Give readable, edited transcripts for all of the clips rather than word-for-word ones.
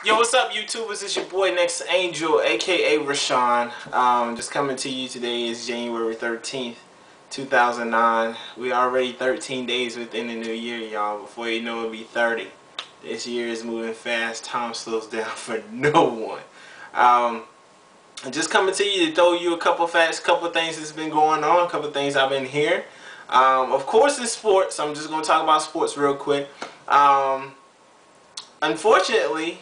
Yo, what's up, YouTubers? It's your boy Next Angel, aka Rashawn. Just coming to you today is January 13th, 2009. We already 13 days within the new year, y'all. Before you know it'll be 30. This year is moving fast. Time slows down for no one. I'm just coming to you to throw you a couple facts, couple things that's been going on, a couple things I've been hearing. Of course, it's sports. I'm just going to talk about sports real quick. Unfortunately,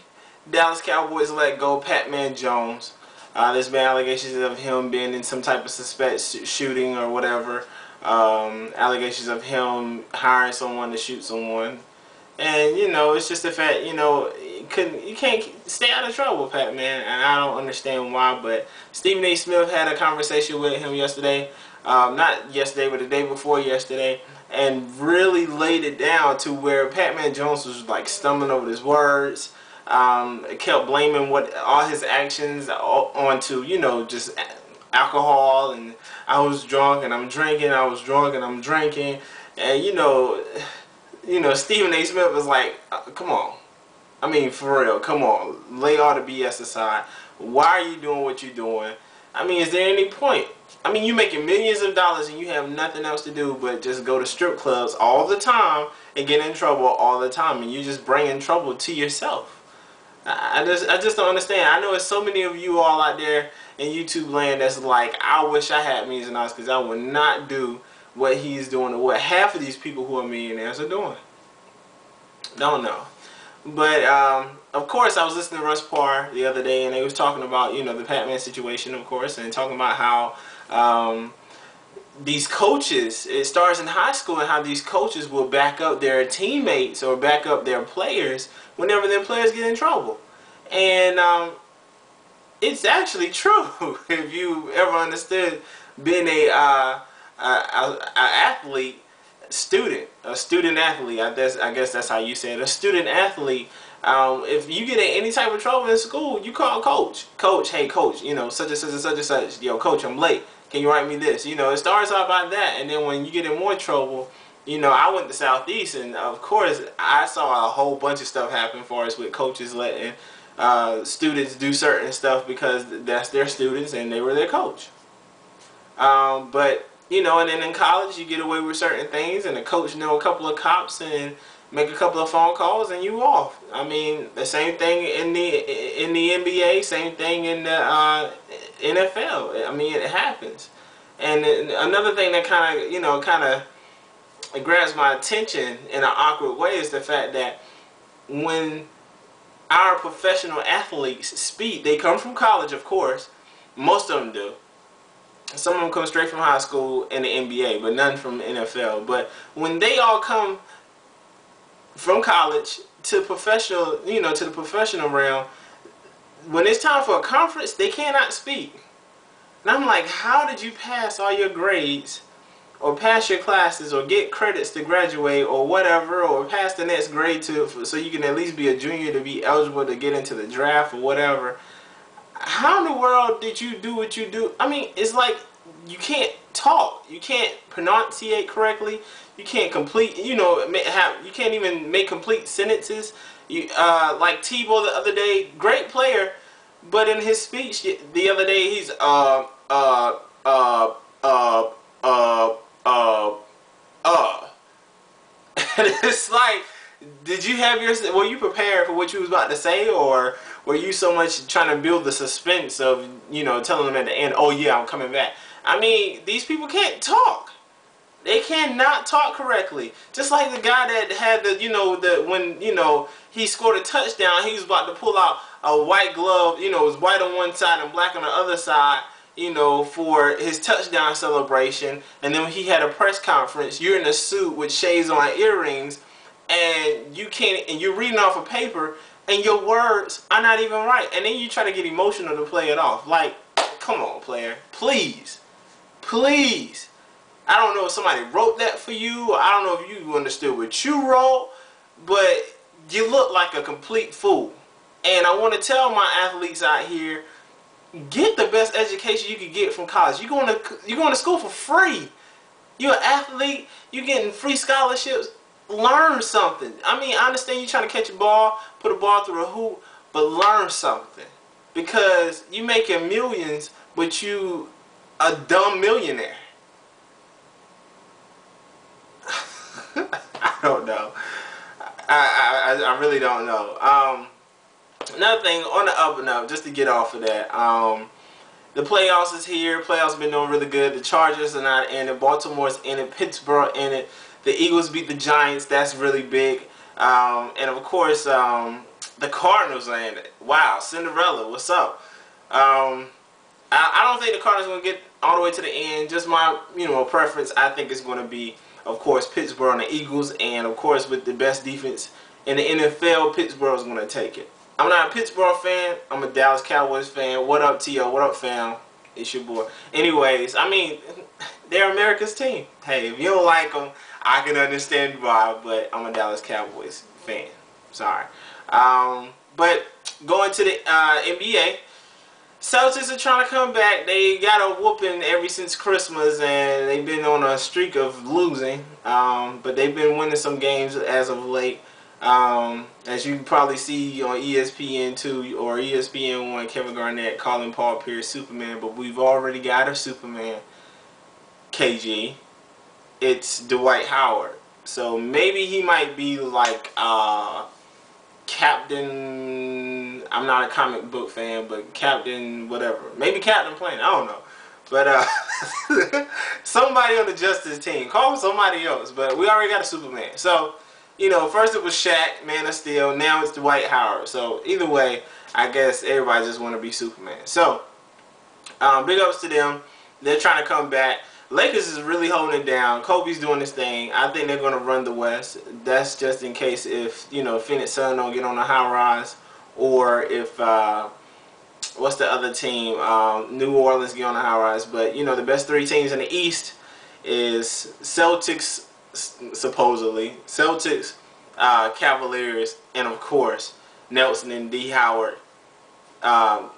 Dallas Cowboys let go Pat-Man Jones. There's been allegations of him being in some type of suspect shooting or whatever. Allegations of him hiring someone to shoot someone. And, you know, it's just the fact, you know, you can't stay out of trouble, Pat-Man. And I don't understand why. But Stephen A. Smith had a conversation with him yesterday. Not yesterday, but the day before yesterday. And really laid it down to where Pat-Man Jones was like stumbling over his words. Kept blaming all his actions onto, you know, just alcohol, and I was drunk and I'm drinking, I was drunk and I'm drinking, and you know, Stephen A. Smith was like, come on, I mean, for real, come on, lay all the BS aside. Why are you doing what you're doing? I mean, is there any point? I mean, you're making millions of dollars and you have nothing else to do but just go to strip clubs all the time and get in trouble all the time, and you're just bringing trouble to yourself. I just don't understand. I know there's so many of you all out there in YouTube land that's like, I wish I had millions of dollars because I would not do what he's doing or what half of these people who are millionaires are doing. Don't know. But, of course, I was listening to Russ Parr the other day, and they was talking about, you know, the Pat-Man situation, of course, and talking about how these coaches, it starts in high school, and how these coaches will back up their teammates or back up their players whenever their players get in trouble. And it's actually true. If you ever understood being a athlete, a student athlete, I guess that's how you say it, a student athlete. If you get in any type of trouble in school, you call coach. Coach, hey coach, you know, such and such and such and such. Yo, coach, I'm late. Can you write me this? You know, it starts out by that, and then when you get in more trouble, you know, I went to Southeast, and of course, I saw a whole bunch of stuff happen for us with coaches letting students do certain stuff because that's their students and they were their coach. But, you know, and then in college, you get away with certain things, and the coach know a couple of cops and make a couple of phone calls, and you off. I mean, the same thing in the NBA, same thing in the NFL. I mean, it happens. And another thing that kind of, you know, it grabs my attention in an awkward way is the fact that when our professional athletes speak, they come from college, of course. Most of them do. Some of them come straight from high school and the NBA, but none from the NFL. But when they all come from college to professional, you know, to the professional realm, when it's time for a conference, they cannot speak. And I'm like, how did you pass all your grades, or pass your classes, or get credits to graduate, or whatever, or pass the next grade so you can at least be a junior to be eligible to get into the draft or whatever? How in the world did you do what you do? I mean, it's like you can't talk, you can't pronunciate correctly, you can't complete, you know, you can't even make complete sentences. You like Tebow the other day, great player, but in his speech the other day, he's and it's like, did you have were you prepared for what you was about to say, or were you so much trying to build the suspense of, you know, telling them at the end, oh yeah, I'm coming back? I mean, these people can't talk. They cannot talk correctly. Just like the guy that had the, you know, when, you know, he scored a touchdown, he was about to pull out a white glove, you know, it was white on one side and black on the other side, you know, for his touchdown celebration. And then when he had a press conference, you're in a suit with shades on and earrings, and you can't, and you're reading off a paper, and your words are not even right. And then you try to get emotional to play it off. Like, come on, player. Please. Please. I don't know if somebody wrote that for you. I don't know if you understood what you wrote, but you look like a complete fool. And I want to tell my athletes out here, get the best education you can get from college. You're going to school for free. You're an athlete. You're getting free scholarships. Learn something. I mean, I understand you're trying to catch a ball, put a ball through a hoop, but learn something. Because you making millions, but you a dumb millionaire. I don't know. I really don't know. Another thing, on the up and up, just to get off of that, the playoffs is here. Playoffs been doing really good. The Chargers are not in it. Baltimore's in it. Pittsburgh in it. The Eagles beat the Giants. That's really big. And of course, the Cardinals are in it. Wow, Cinderella, what's up? I don't think the Cardinals are going to get all the way to the end. Just my, preference. I think it's going to be, of course, Pittsburgh and the Eagles. And, of course, with the best defense in the NFL, Pittsburgh is going to take it. I'm not a Pittsburgh fan. I'm a Dallas Cowboys fan. What up, T.O.? What up, fam? It's your boy. Anyways, I mean, they're America's team. Hey, if you don't like them, I can understand why, but I'm a Dallas Cowboys fan. Sorry. But going to the NBA, Celtics are trying to come back. They got a whooping ever since Christmas, and they've been on a streak of losing. But they've been winning some games as of late. As you can probably see on ESPN2 or ESPN1, Kevin Garnett calling Paul Pierce Superman, but we've already got a Superman, KG. It's Dwight Howard. So maybe he might be like Captain, I'm not a comic book fan, but Captain whatever. Maybe Captain Planet, I don't know. But somebody on the Justice team. Call him somebody else, but we already got a Superman. So, first it was Shaq, Man of Steel. Now it's Dwight Howard. So either way, I guess everybody just want to be Superman. So big ups to them. They're trying to come back. Lakers is really holding it down. Kobe's doing his thing. I think they're going to run the West. That's just in case if, Phoenix Sun don't get on the high rise, or if, what's the other team? New Orleans get on the high rise. But, the best three teams in the East is Celtics, supposedly. Celtics, Cavaliers, and of course, Nelson and D. Howard. The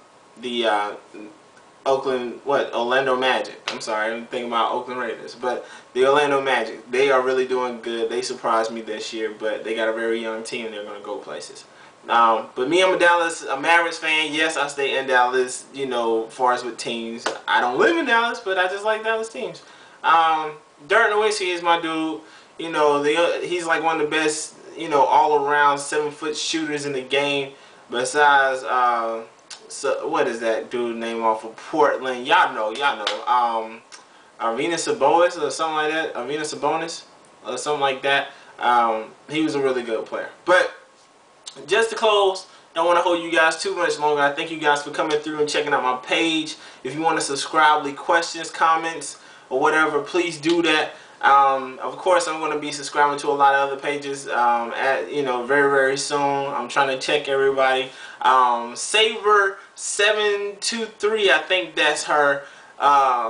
Orlando Magic. I'm sorry, I'm thinking about Oakland Raiders. But the Orlando Magic, they are really doing good. They surprised me this year, but they got a very young team and they're going to go places. But me, I'm a Mavericks fan. Yes, I stay in Dallas, as far as with teams. I don't live in Dallas, but I just like Dallas teams. Dirk Nowitzki is my dude. He's like one of the best, all-around 7-foot shooters in the game. Besides, so what is that dude name off of Portland? Y'all know. Arvydas Sabonis or something like that. Arvydas Sabonis or something like that. He was a really good player. But just to close, don't want to hold you guys too much longer. I thank you guys for coming through and checking out my page. If you want to subscribe, leave questions, comments, or whatever, please do that. Of course, I'm going to be subscribing to a lot of other pages very, very soon. I'm trying to check everybody. Saber723, I think that's her.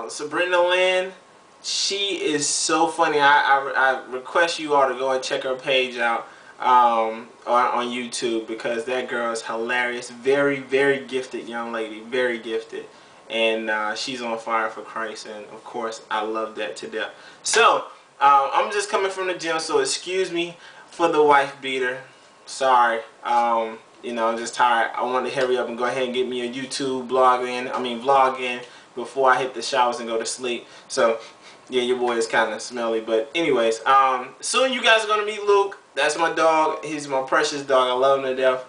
Sabrina Lynn, she is so funny. I request you all to go and check her page out on YouTube, because that girl is hilarious. Very, very gifted young lady. Very gifted. And she's on fire for Christ, and of course I love that to death. So I'm just coming from the gym, so excuse me for the wife beater. Sorry. I'm just tired. I want to hurry up and go ahead and get me a YouTube vlog in before I hit the showers and go to sleep. So yeah, your boy is kind of smelly, but anyways, soon you guys are gonna meet Luke. That's my dog. He's my precious dog. I love him to death.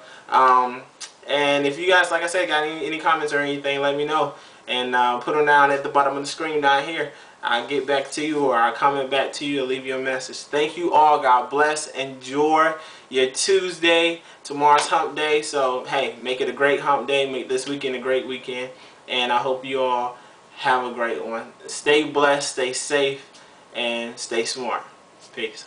And if you guys, like I said, got any comments or anything, let me know. And put them down at the bottom of the screen down here. I'll get back to you, or I'll comment back to you, or leave you a message. Thank you all. God bless. Enjoy your Tuesday. Tomorrow's hump day. So, hey, make it a great hump day. Make this weekend a great weekend. And I hope you all have a great one. Stay blessed, stay safe, and stay smart. Peace.